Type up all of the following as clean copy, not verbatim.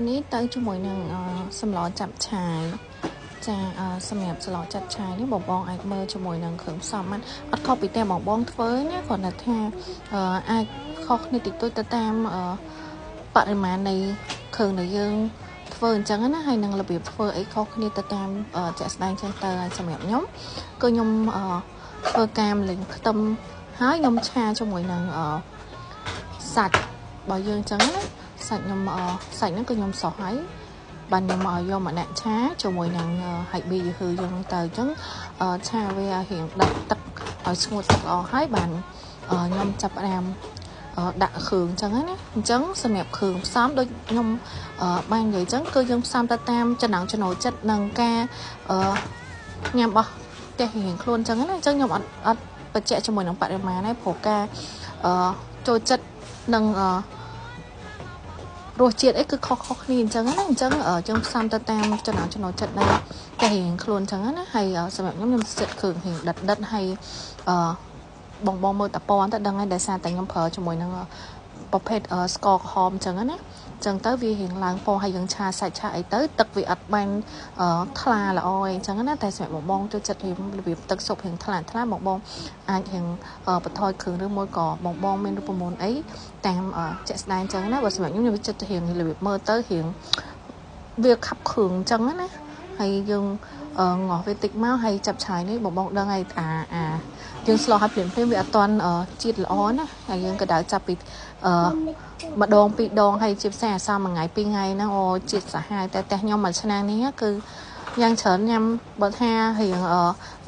นี้tớiជាមួយនឹងសម្លចាប់ឆាយចាសម្រាប់សម្លចាប់ឆាយនេះបងអាចមើលជាមួយនឹងគ្រឿងផ្សំអត់ខុសពីតែបងធ្វើណាគ្រាន់តែថាអាចខុសគ្នាតិចតួចទៅតាមបរិមាណនៃគ្រឿងដែលយើងធ្វើអញ្ចឹងណាហើយនឹងរបៀបធ្វើអីខុសគ្នាទៅតាមជាក់ស្ដែងចឹងទៅហើយសម្រាប់ខ្ញុំគឺខ្ញុំធ្វើកាមលេងខ្ទឹមហើយខ្ញុំឆាជាមួយនឹងសាច់របស់យើងអញ្ចឹងណាសាច់ខ្ញុំសាច់ហ្នឹងគឺខ្ញុំសោះហើយបានខ្ញុំមកយកមកដាក់ឆាជាមួយនឹងហាច់ប៊ីយឺហ៊ឺយើងទៅអញ្ចឹងឆាវារៀងដាក់ទឹកឲ្យស្ងួតទឹកល្អហើយបានខ្ញុំចាប់ផ្ដើមដាក់គ្រឿងអញ្ចឹងណាអញ្ចឹងសម្រាប់គ្រឿងផ្សំដូចខ្ញុំបាននិយាយអញ្ចឹងគឺយើងផ្សំទៅតាមចំណង់ចំណូលចិត្តនិងការញ៉ាំរបស់ផ្ទះរៀងខ្លួនអញ្ចឹងណាអញ្ចឹងខ្ញុំអត់បញ្ជាក់ជាមួយនឹងបរិមាណទេព្រោះការចូលចិត្តនិងរសជាតិអីគឺខុសគ្នាអញ្ចឹងណាអញ្ចឹងយើងផ្សំទៅតាមចំណង់ចំណូលចិត្តនៃតែរៀងខ្លួនអញ្ចឹងណាហើយសម្រាប់ខ្ញុំចិត្តគ្រឿងរៀងដិតហើយបងមើលតពណ៌ទៅដឹងហើយដោយសារតែខ្ញុំប្រើជាមួយនឹងប្រភេទស្ករក្រហមអញ្ចឹងណាអញ្ចឹងទៅវារៀងឡើងពណ៌ហើយយើងឆាសាច់ឆាអីទៅទឹកវាអត់បានថ្លាល្អអីអញ្ចឹងណាតែសម្រាប់បងចូលចិត្តរបៀបទឹកស៊ុបរៀងថ្លាបងអាចរៀងបន្ថយគ្រឿងឬមួយក៏បងមានរូបមន្តអីតាមជាក់ស្ដែងអញ្ចឹងណាបើសម្រាប់ខ្ញុំចិត្តរៀងរបៀបមើលទៅរៀងវាខាប់គ្រឿងអញ្ចឹងណាហើយយើងងោះវាតិចមកហើយចាប់ឆាយនេះបងដឹងហើយយើងស្លោឲ្យភ្លាមវាអត់ទាន់ជាតិល្អណាហើយយើងក៏ដៅចាប់ពីម្ដងពីរដងហើយជាផ្សេងអាសមមួយថ្ងៃពីរថ្ងៃហ្នឹងជាតិសាហាវតែផ្ទះខ្ញុំមួយឆ្នាំនេះគឺយ៉ាងច្រើនញ៉ាំបើថារៀង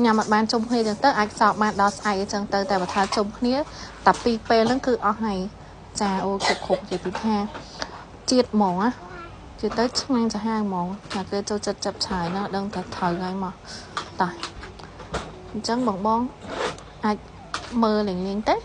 ញ៉ាំអត់បានជុំគ្នាចឹងទៅអាចសោកបានដល់ស្អែកអញ្ចឹងទៅតែបើថាជុំគ្នាតែពីរពេលហ្នឹងគឺអស់ហើយចាគ្រប់និយាយពីថាជាតិហ្មងណាជាទៅឆ្ងាញ់សាហាវហ្មងតែគេចូលចិត្តចាប់ឆាយណាដឹងតែត្រូវហើយមកតោះអញ្ចឹងបងអាចមើលលេងទៅ